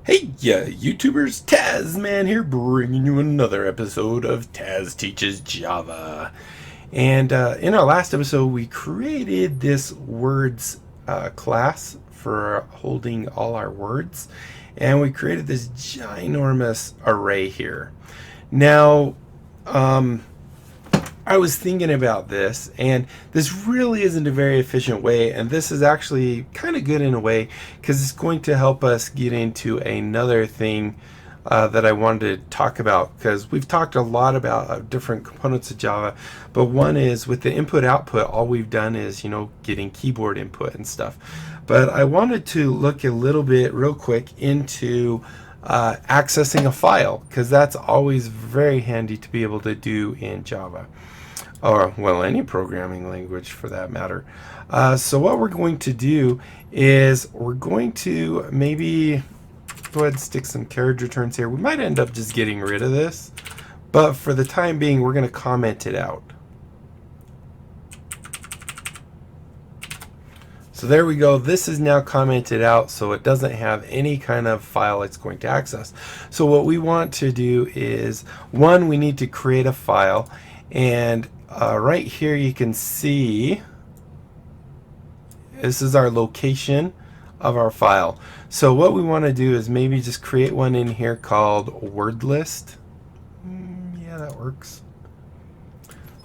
Hey, YouTubers, Tazman here, bringing you another episode of Taz Teaches Java. And in our last episode, we created this words class for holding all our words. And we created this ginormous array here. Now, I was thinking about this, and this really isn't a very efficient way, and this is actually kind of good in a way because it's going to help us get into another thing that I wanted to talk about, because we've talked a lot about different components of Java, but one is with the input-output, all we've done is, getting keyboard input and stuff. But I wanted to look a little bit real quick into accessing a file, because that's always very handy to be able to do in Java. Or, well, any programming language for that matter. So what we're going to do is we're going to maybe go ahead and stick some carriage returns here. We might end up just getting rid of this, but for the time being, we're going to comment it out. So there we go. This is now commented out, so it doesn't have any kind of file it's going to access. So what we want to do is, one, we need to create a file, and right here you can see this is our location of our file. So what we want to do is maybe just create one in here called word list. Yeah, that works.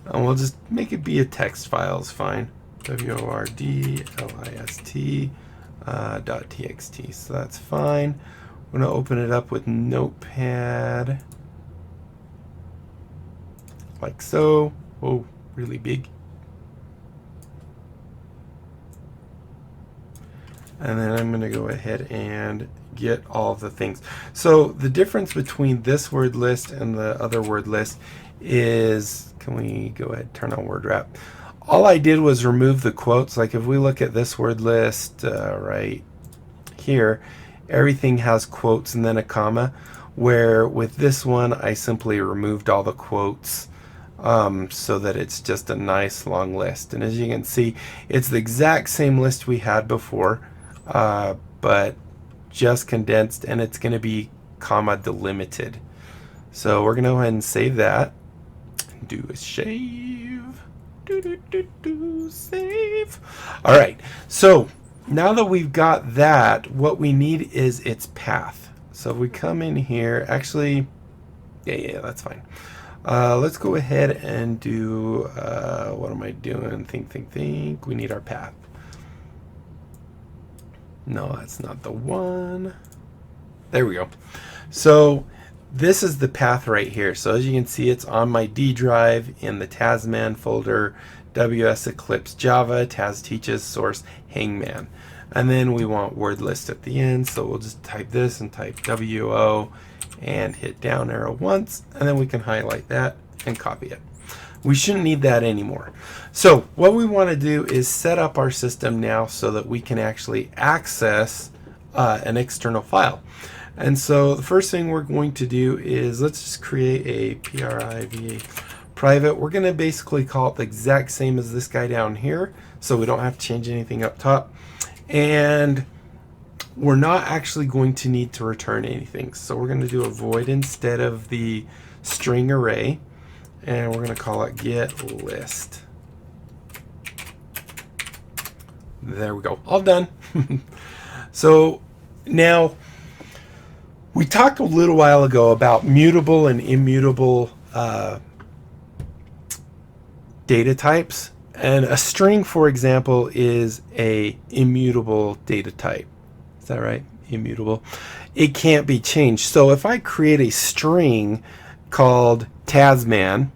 And we'll just make it be a text file is fine. WORDLIST .txt. So that's fine. I'm going to open it up with Notepad like so. Oh, really big. And then I'm going to go ahead and get all the things. So the difference between this word list and the other word list is, can we go ahead and turn on word wrap? All I did was remove the quotes. Like if we look at this word list right here, everything has quotes and then a comma, where with this one I simply removed all the quotes so that it's just a nice long list. And as you can see, it's the exact same list we had before, but just condensed, and it's going to be comma delimited. So we're going to go ahead and save that. Do a save. Save. All right, so now that we've got that, what we need is its path. So if we come in here, actually, yeah, that's fine. Let's go ahead and do, what am I doing? Think. We need our path. No, that's not the one. There we go. So this is the path right here. So as you can see, it's on my D drive in the Tazman folder, WS Eclipse Java, Taz Teaches, source, Hangman. And then we want word list at the end. So we'll just type this and type WO and hit down arrow once, and then we can highlight that and copy it. We shouldn't need that anymore. So what we want to do is set up our system now so that we can actually access an external file. And so the first thing we're going to do is let's just create a private. We're going to basically call it the exact same as this guy down here, so we don't have to change anything up top. And we're not actually going to need to return anything. So we're going to do a void instead of the string array, and we're going to call it get list. There we go. All done. So now we talked a little while ago about mutable and immutable data types, and a string, for example, is a immutable data type. Is that right? Immutable. It can't be changed. So if I create a string called Tazman,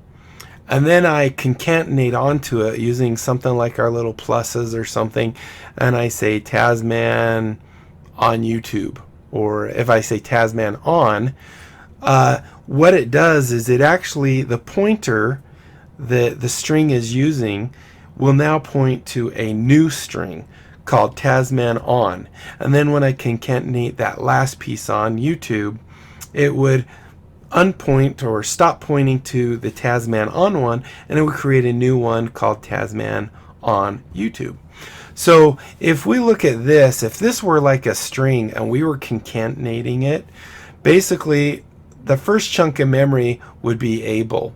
and then I concatenate onto it using something like our little pluses or something, and I say Tazman on YouTube, or if I say Tazman on, what it does is it actually, the pointer that the string is using will now point to a new string called Tazman on. And then when I concatenate that last piece on YouTube, it would unpoint or stop pointing to the Tazman on one, and it would create a new one called Tazman on YouTube. So if we look at this, if this were like a string and we were concatenating it, basically the first chunk of memory would be able.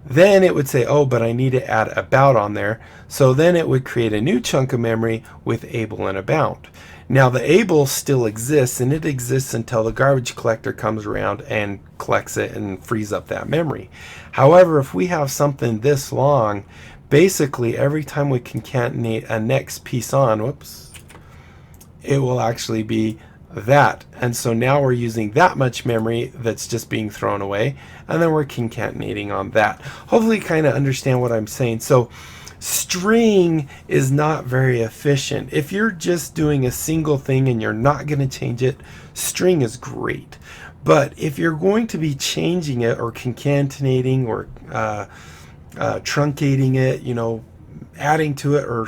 Then it would say, oh, but I need to add about on there. So then it would create a new chunk of memory with able and about. Now the able still exists, and it exists until the garbage collector comes around and collects it and frees up that memory. However, if we have something this long, basically every time we concatenate a next piece on, whoops, it will actually be that. And so now we're using that much memory that's just being thrown away, and then we're concatenating on that. Hopefully you kind of understand what I'm saying. So string is not very efficient. If you're just doing a single thing and you're not going to change it, string is great. But if you're going to be changing it or concatenating or truncating it, you know, adding to it or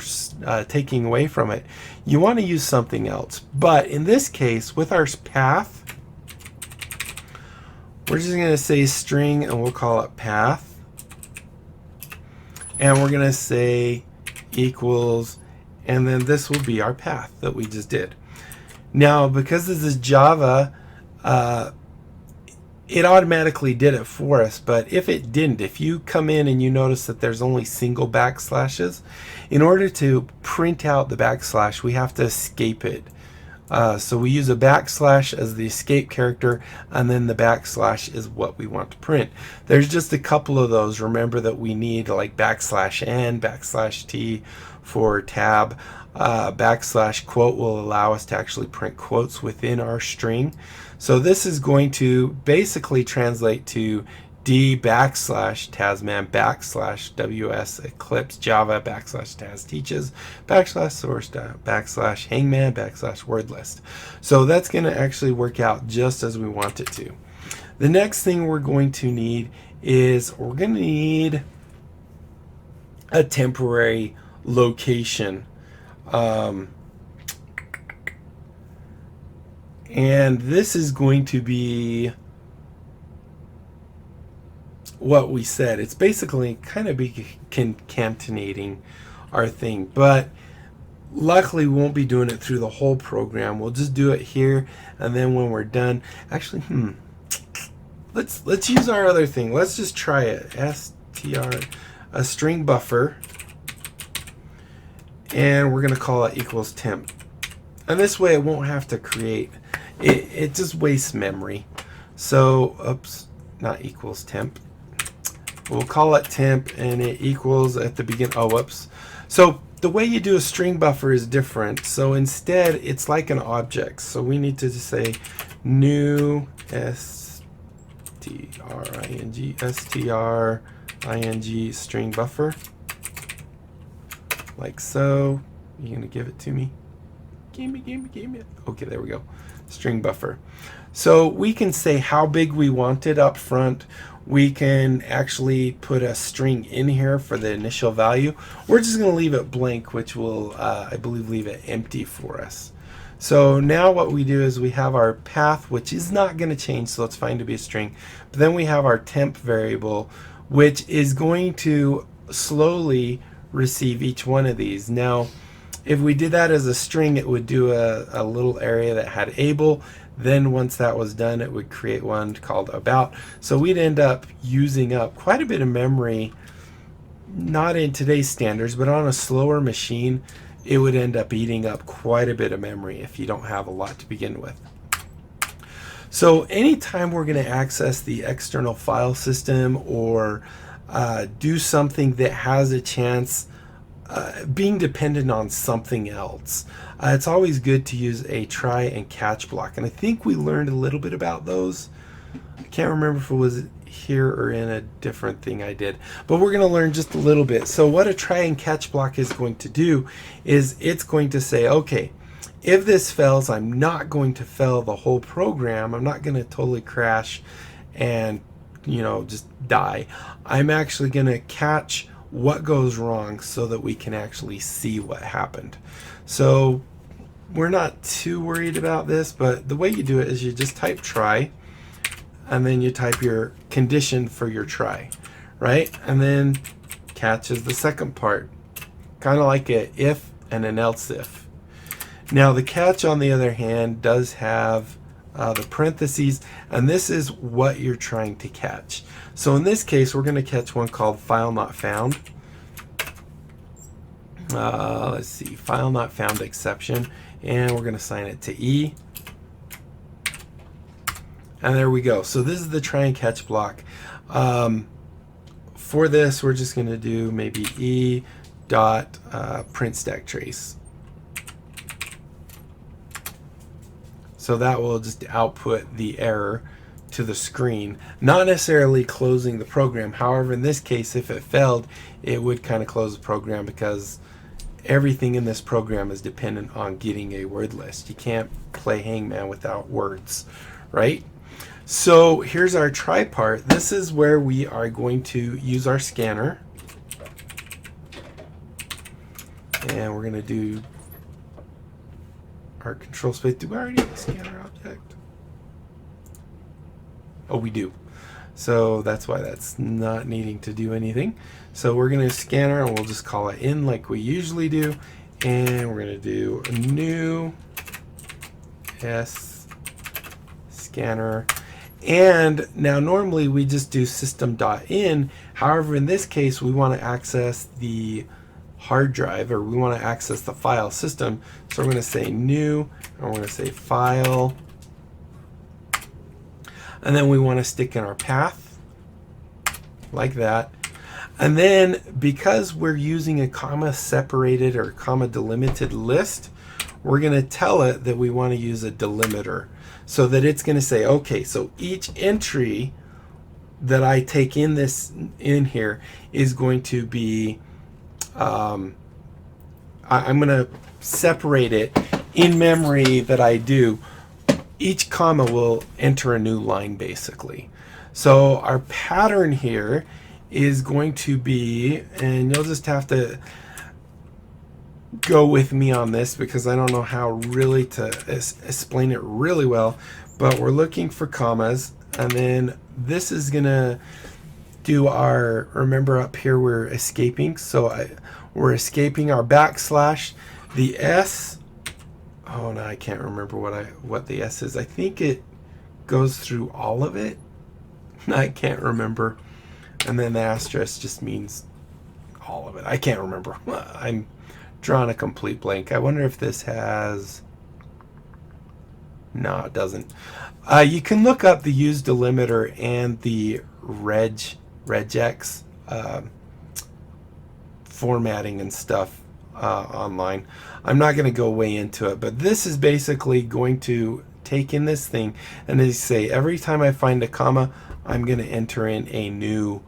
taking away from it, you want to use something else. But in this case, with our path, we're just going to say string and we'll call it path. And we're going to say equals, and then this will be our path that we just did. Now, because this is Java, it automatically did it for us, but if it didn't, if you come in and you notice that there's only single backslashes, in order to print out the backslash, we have to escape it. So we use a backslash as the escape character, and then the backslash is what we want to print. There's just a couple of those. Remember that we need like backslash n, backslash t for tab. Backslash quote will allow us to actually print quotes within our string. So this is going to basically translate to d backslash Tazman backslash ws eclipse java backslash T4zzTeaches backslash source backslash hangman backslash word list. So that's going to actually work out just as we want it to. The next thing we're going to need is we're going to need a temporary location. And this is going to be what we said. It's basically kind of be concatenating our thing, but luckily we won't be doing it through the whole program. We'll just do it here, and then when we're done, actually, let's use our other thing. Let's just try it. str, a string buffer, and we're gonna call it equals temp. And this way it won't have to create. It just wastes memory. So, oops, not equals temp. We'll call it temp, and it equals at the beginning. Oh, whoops. So the way you do a string buffer is different. So instead, it's like an object. So we need to just say new string string buffer, like so. You're gonna give it to me. Give me. Okay, there we go. String buffer. So we can say how big we want it up front. We can actually put a string in here for the initial value. We're just going to leave it blank, which will, I believe, leave it empty for us. So now what we do is we have our path, which is not going to change, so it's fine to be a string. But then we have our temp variable, which is going to slowly receive each one of these. Now, if we did that as a string, it would do a little area that had able. Then once that was done, it would create one called about. So we'd end up using up quite a bit of memory, not in today's standards, but on a slower machine, it would end up eating up quite a bit of memory if you don't have a lot to begin with. So anytime we're going to access the external file system or do something that has a chance being dependent on something else, it's always good to use a try and catch block. And I think we learned a little bit about those. I can't remember if it was here or in a different thing I did, but we're going to learn just a little bit. So what a try and catch block is going to do is it's going to say, okay, if this fails, I'm not going to fail the whole program. I'm not going to totally crash and, you know, just die. I'm actually going to catch what goes wrong so that we can actually see what happened. So we're not too worried about this, but the way you do it is you just type try, and then you type your condition for your try, right? And then catch is the second part. kind of like a if and an else if. Now the catch, on the other hand, does have the parentheses, and this is what you're trying to catch. So in this case, we're going to catch one called file not found. Let's see, file not found exception, and we're going to assign it to E. And there we go. So this is the try and catch block. For this, we're just going to do maybe E dot print stack trace. So that will just output the error to the screen, not necessarily closing the program. However, in this case, if it failed, it would kind of close the program, because everything in this program is dependent on getting a word list. You can't play hangman without words, right? So here's our try part. This is where we are going to use our scanner. And we're going to do our control space. Do we already have a scanner object? Oh, we do. So that's why that's not needing to do anything. So we're going to scanner, and we'll just call it in like we usually do. And we're going to do a new S scanner. And now normally we just do system.in. However, in this case, we want to access the hard drive, or we want to access the file system. So we're going to say new, and we're going to say file. And then we want to stick in our path like that. And then because we're using a comma separated or comma delimited list, we're going to tell it that we want to use a delimiter, so that it's going to say, okay, so each entry that I take in here is going to be, I'm going to separate it in memory that I do. Each comma will enter a new line, basically. So our pattern here is going to be, and you'll just have to go with me on this because I don't know how really to explain it really well, but we're looking for commas, and then this is gonna do our, remember up here we're escaping, so we're escaping our backslash. The S, oh no, I can't remember what the S is. I think it goes through all of it. I can't remember. And then the asterisk just means all of it. I can't remember. I'm drawing a complete blank. I wonder if this has, no, it doesn't. You can look up the use delimiter and the regex formatting and stuff online. I'm not going to go way into it, but this is basically going to take in this thing and they say every time I find a comma, I'm going to enter in a new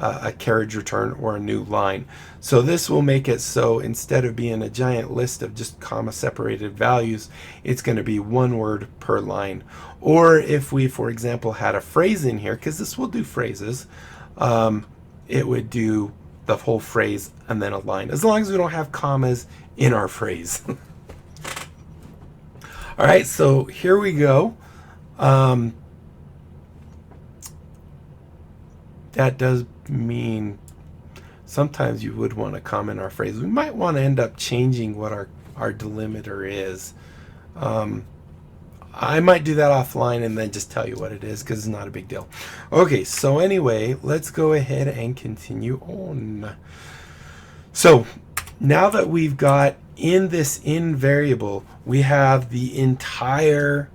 a carriage return or a new line. So this will make it so instead of being a giant list of just comma separated values, it's going to be one word per line. Or if we, for example, had a phrase in here, because this will do phrases, it would do the whole phrase and then a line, as long as we don't have commas in our phrase. All right, so here we go. That does mean sometimes you would want to comment our phrase. We might want to end up changing what our delimiter is. I might do that offline and then just tell you what it is because it's not a big deal. Okay, so anyway, let's go ahead and continue on. So now that we've got in this in variable, we have the entire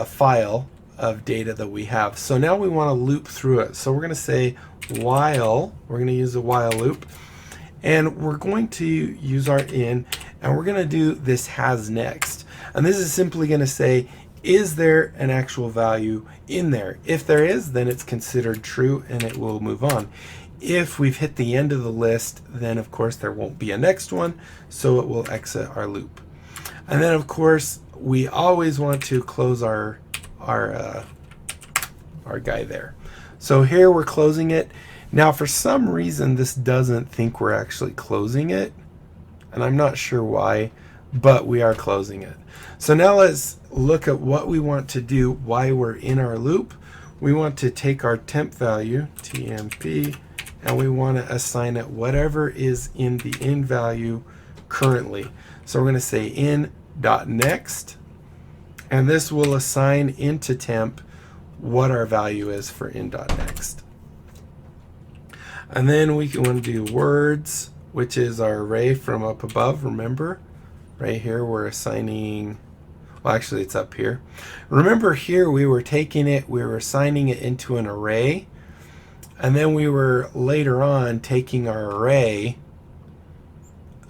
file of data that we have. So now we want to loop through it. So we're going to say while, we're going to use a while loop, and we're going to use our in, and we're going to do this has next. And this is simply going to say, is there an actual value in there? If there is, then it's considered true and it will move on. If we've hit the end of the list, then of course there won't be a next one, so it will exit our loop. And then of course we always want to close our guy there. So here we're closing it. Now for some reason this doesn't think we're actually closing it, and I'm not sure why, but we are closing it. So now let's look at what we want to do while we're in our loop. We want to take our temp value, TMP, and we want to assign it whatever is in the in value currently. So we're going to say in.next, and this will assign into temp what our value is for in.next. And then we want to do words, which is our array from up above. Remember, right here we're assigning, well, actually it's up here. Remember here we were taking it, we were assigning it into an array, and then we were later on taking our array,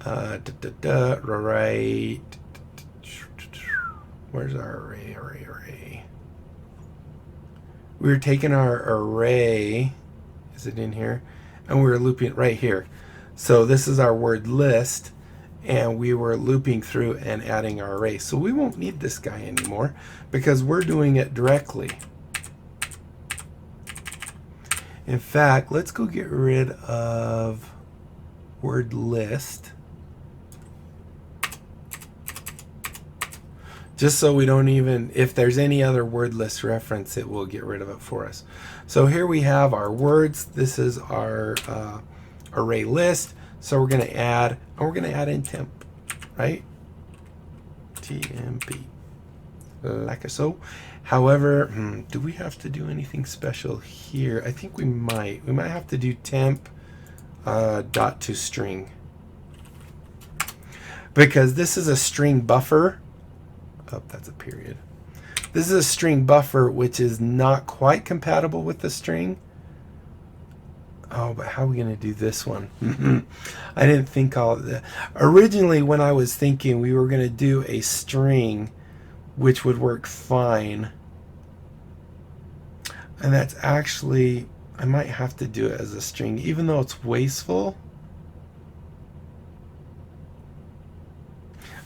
right, where's our array, we were taking our array, is it in here? And we were looping it right here. So this is our word list, and we were looping through and adding our array. So we won't need this guy anymore because we're doing it directly. In fact, let's go get rid of word list, just so we don't even, if there's any other word list reference, it will get rid of it for us. So here we have our words. This is our array list. So we're going to add, and we're going to add in temp, right? TMP, like so. However, do we have to do anything special here? I think we might. We might have to do temp dot to string, because this is a string buffer. Oh, that's a period. This is a string buffer, which is not quite compatible with the string. Oh, but how are we going to do this one? I didn't think all of that. Originally, when I was thinking, we were going to do a string, which would work fine. And that's actually, I might have to do it as a string, even though it's wasteful.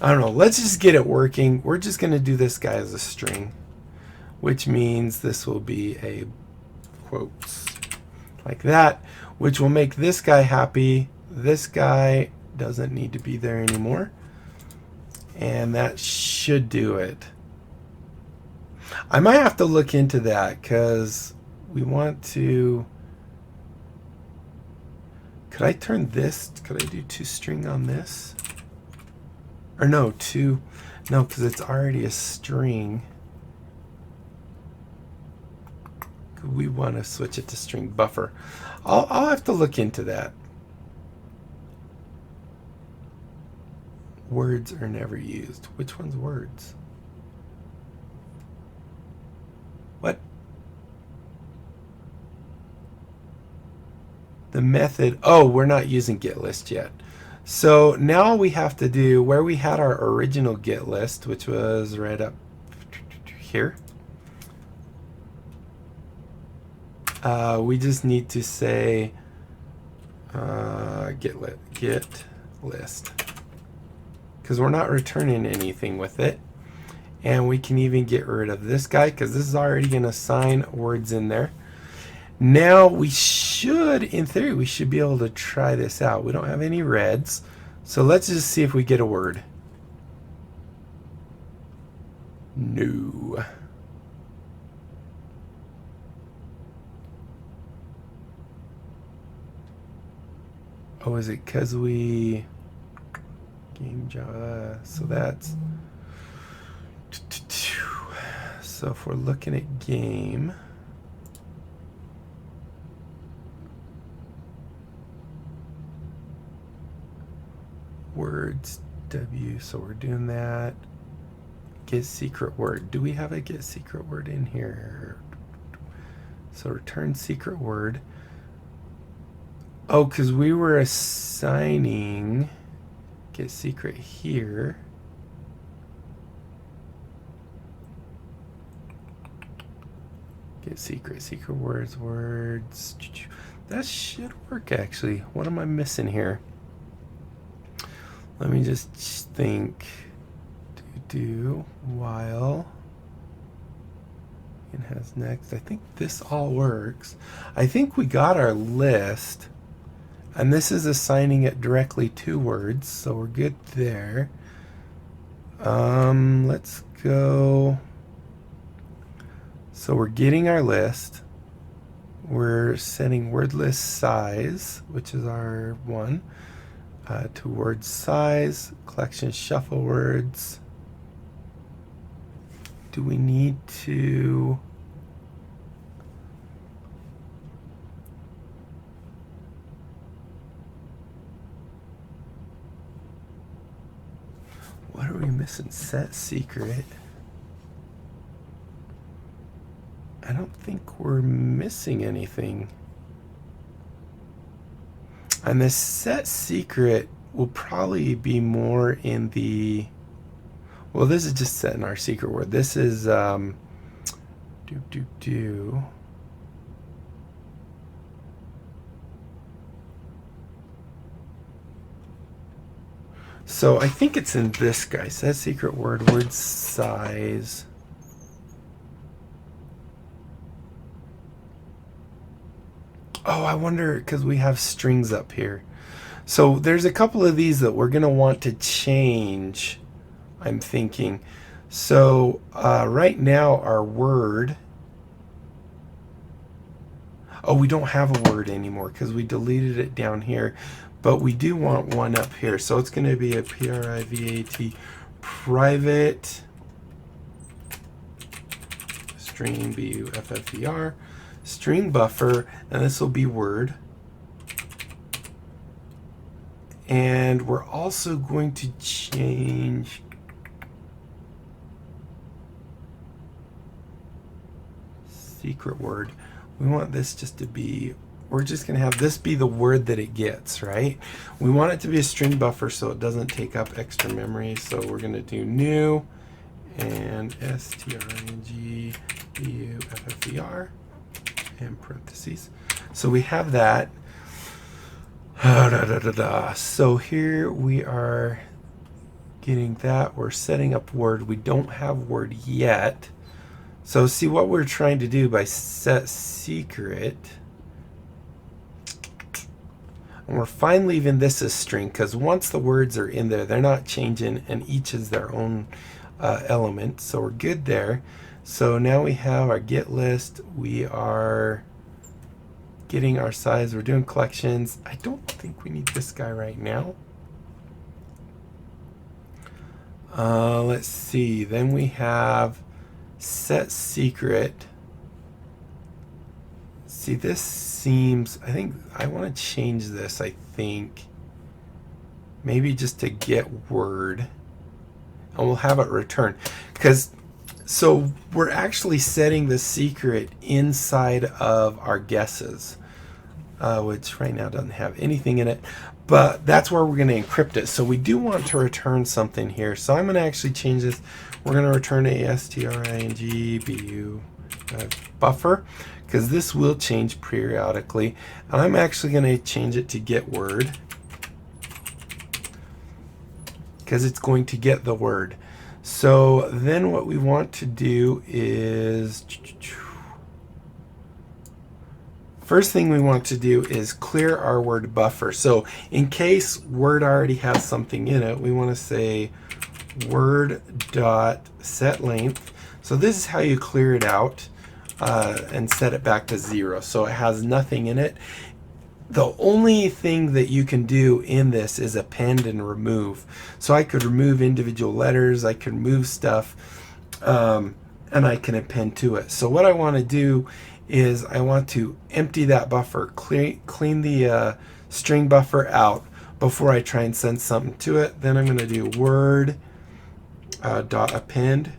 I don't know. Let's just get it working. We're just going to do this guy as a string, which means this will be a quotes like that, which will make this guy happy. This guy doesn't need to be there anymore. And that should do it. I might have to look into that because we want to, could I turn this, could I do toString on this? Or no, no, because it's already a string. We want to switch it to string buffer. I'll have to look into that. Words are never used. Which one's words? What? The method, oh, we're not using getList yet. So now we have to do where we had our original getList, which was right up here. We just need to say get list, because we're not returning anything with it. And we can even get rid of this guy because this is already going to assign words in there. Now we should, in theory, we should be able to try this out. We don't have any reds, so let's just see if we get a word. No. Oh, is it because we game Java? So that's, so if we're looking at game, words W, so we're doing that. Get secret word. Do we have a get secret word in here? So return secret word. Oh, because we were assigning get secret here. Get secret words. That should work actually. What am I missing here? Let me just think. Do while it has next. I think this all works. I think we got our list, and this is assigning it directly to words, so we're good there. Let's go. So we're getting our list. we're setting word list size, which is our one, to word size, collection shuffle words. Do we need to what are we missing? Set secret. I don't think we're missing anything. And this set secret will probably be more in the, well, this is just setting our secret word. This is So I think it's in this guy. Set secret word, word size. Oh, I wonder, because we have strings up here. So there's a couple of these that we're going to want to change, I'm thinking. So right now our word, oh, we don't have a word anymore because we deleted it down here, but we do want one up here. So it's going to be a private private string buffr string buffer, and this will be word. And we're also going to change secret word. We want this just to be, we're just going to have this be the word that it gets, right? We want it to be a string buffer so it doesn't take up extra memory. So we're going to do new and string buffr and parentheses. So we have that. So here we are getting that. We're setting up word. We don't have word yet. So see what we're trying to do by set secret. And we're fine leaving this as string because once the words are in there, they're not changing and each is their own element. So we're good there. So now we have our get list. We are getting our size. We're doing collections. I don't think we need this guy right now. Let's see. Then we have set secret. See, this seems, I think I want to change this. I think maybe just to get word, and we'll have it return, because so we're actually setting the secret inside of our guesses, which right now doesn't have anything in it, but that's where we're going to encrypt it. So we do want to return something here. So I'm going to actually change this. We're going to return a string buffer, because this will change periodically. And I'm actually going to change it to get word, because it's going to get the word. So then what we want to do is, first thing we want to do is clear our word buffer. So in case word already has something in it, we want to say word dot set length. So this is how you clear it out and set it back to 0. So it has nothing in it. The only thing that you can do in this is append and remove. So I could remove individual letters, I could move stuff, and I can append to it. So what I want to do is I want to empty that buffer, clean the string buffer out before I try and send something to it. Then I'm going to do word dot append,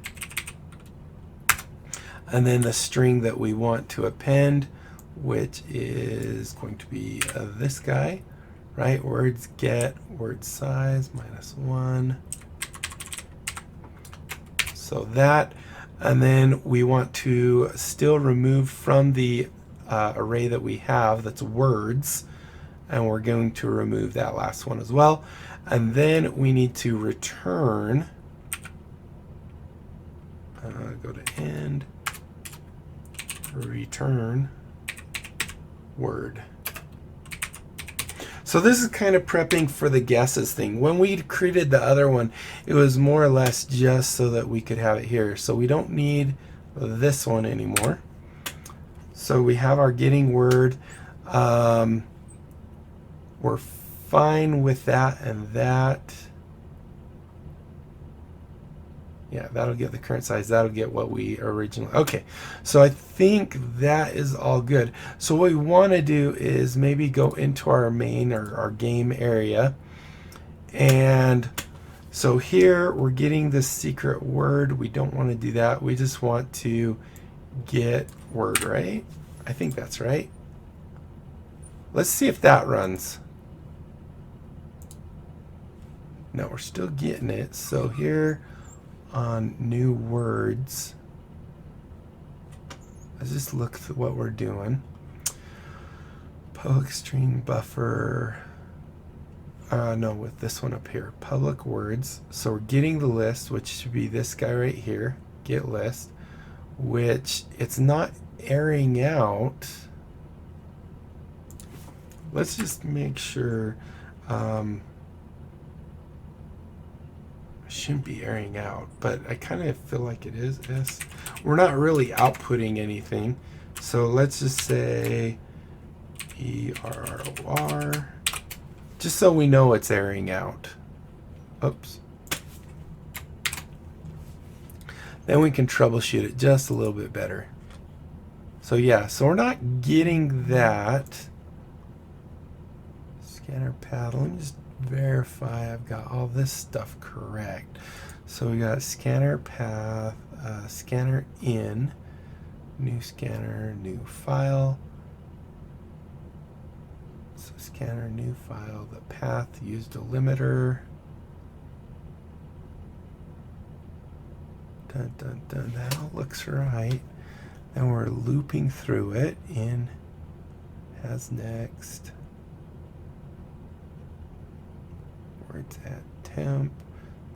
and then the string that we want to append, which is going to be this guy, right? Words get word size -1. So that, and then we want to still remove from the array that we have, that's words, and we're going to remove that last one as well. And then we need to return, go to end, return word. So this is kind of prepping for the guesses thing. When we created the other one, it was more or less just so that we could have it here. So we don't need this one anymore. So we have our getting word. We're fine with that and that. Yeah, that'll get the current size. That'll get what we originally... Okay, so I think that is all good. So what we want to do is maybe go into our main or our game area. And so here we're getting the secret word. We don't want to do that. We just want to get word, right? I think that's right. Let's see if that runs. No, we're still getting it. So here on new words, let's just look through what we're doing. Public string buffer. No, with this one up here, public words. So we're getting the list, which should be this guy right here, get list, which it's not airing out. Let's just make sure. Shouldn't be airing out, but I kind of feel like it is. We're not really outputting anything, so let's just say ERR, just so we know it's airing out. Oops. Then we can troubleshoot it just a little bit better. So yeah, so we're not getting that. Scanner path. Let me just verify I've got all this stuff correct. So we got scanner path, scanner in, new scanner, new file. So scanner, new file, the path, use delimiter. Dun, dun, dun, that all looks right. Then we're looping through it in has next. Words at temp,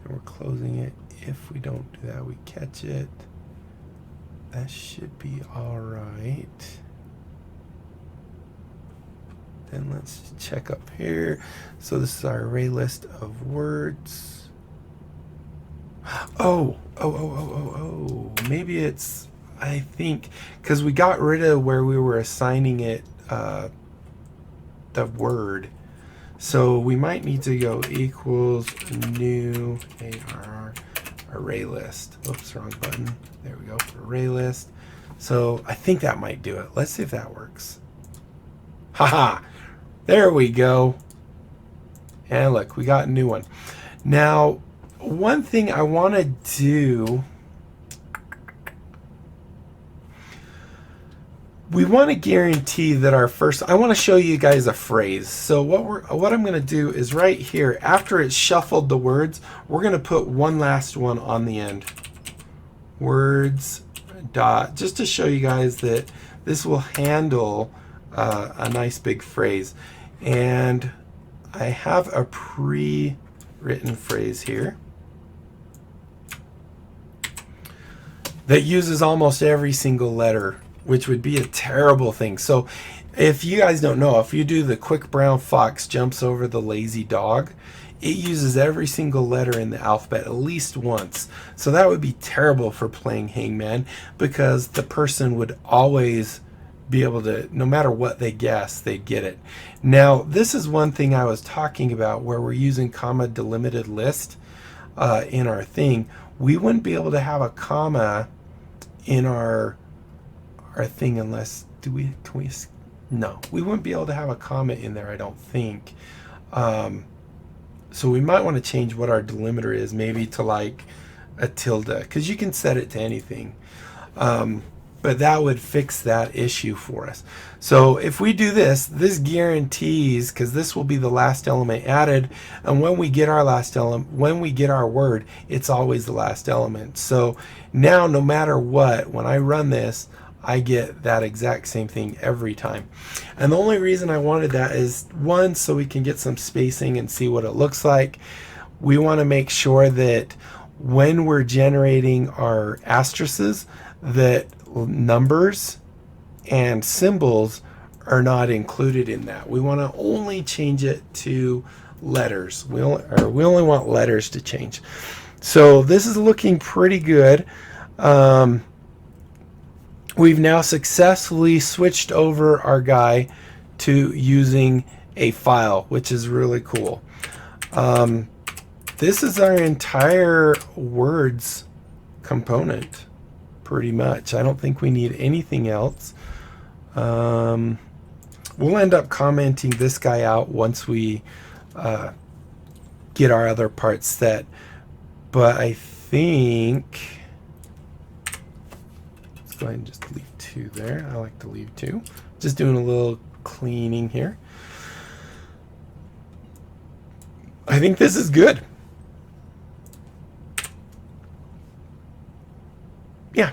and we're closing it. If we don't do that, we catch it. That should be all right. Then let's check up here. So this is our array list of words. Oh, maybe it's, I think, because we got rid of where we were assigning it the word. So we might need to go equals new AR array list. Oops, wrong button. There we go, array list. So I think that might do it. Let's see if that works. Haha, there we go. And look, we got a new one. Now, one thing I want to do, we want to guarantee that our first, I want to show you guys a phrase. So what I'm going to do is right here, after it's shuffled the words, we're going to put one last one on the end. Words dot, just to show you guys that this will handle a nice big phrase. And I have a pre-written phrase here that uses almost every single letter, which would be a terrible thing. So if you guys don't know, if you do the quick brown fox jumps over the lazy dog, it uses every single letter in the alphabet at least once. So that would be terrible for playing hangman, because the person would always be able to, no matter what they guess, they'd get it. Now, this is one thing I was talking about where we're using comma delimited list in our thing. We wouldn't be able to have a comma in our thing unless, no, we wouldn't be able to have a comma in there, I don't think. So we might want to change what our delimiter is, maybe to like a tilde, because you can set it to anything. But that would fix that issue for us. So if we do this, this guarantees, because this will be the last element added, and when we get our last element, when we get our word, it's always the last element. So now no matter what, when I run this, I get that exact same thing every time. And the only reason I wanted that is, one, so we can get some spacing and see what it looks like. We want to make sure that when we're generating our asterisks, that numbers and symbols are not included in that. We want to only change it to letters. We only want letters to change. So this is looking pretty good. we've now successfully switched over our guy to using a file, which is really cool. This is our entire words component, pretty much. I don't think we need anything else. We'll end up commenting this guy out once we get our other parts set. But I think, let's go ahead and just leave 2 there. I like to leave 2. Just doing a little cleaning here. I think this is good. Yeah,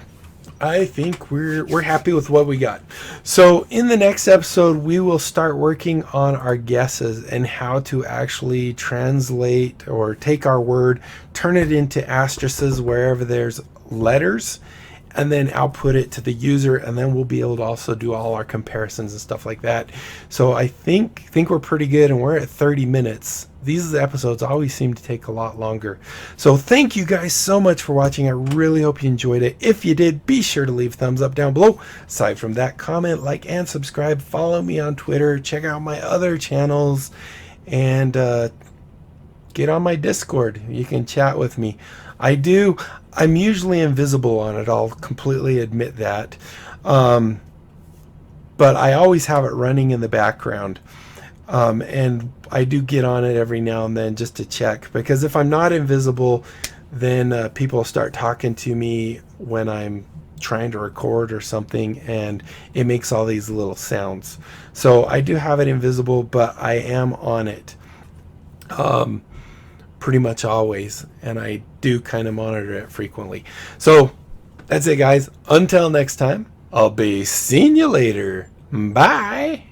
I think we're happy with what we got. So in the next episode, we will start working on our guesses and how to actually translate or take our word, turn it into asterisks wherever there's letters, and then output it to the user, and then we'll be able to also do all our comparisons and stuff like that. So I think we're pretty good, and we're at 30 minutes. These episodes always seem to take a lot longer. So thank you guys so much for watching. I really hope you enjoyed it. If you did, be sure to leave a thumbs up down below. Aside from that, comment, like, and subscribe. Follow me on Twitter. Check out my other channels, and get on my Discord. You can chat with me. I'm usually invisible on it. I'll completely admit that. But I always have it running in the background. And I do get on it every now and then just to check, because if I'm not invisible, then people start talking to me when I'm trying to record or something, and it makes all these little sounds. So I do have it invisible, but I am on it pretty much always, and I do kind of monitor it frequently. So that's it, guys. Until next time, I'll be seeing you later. Bye.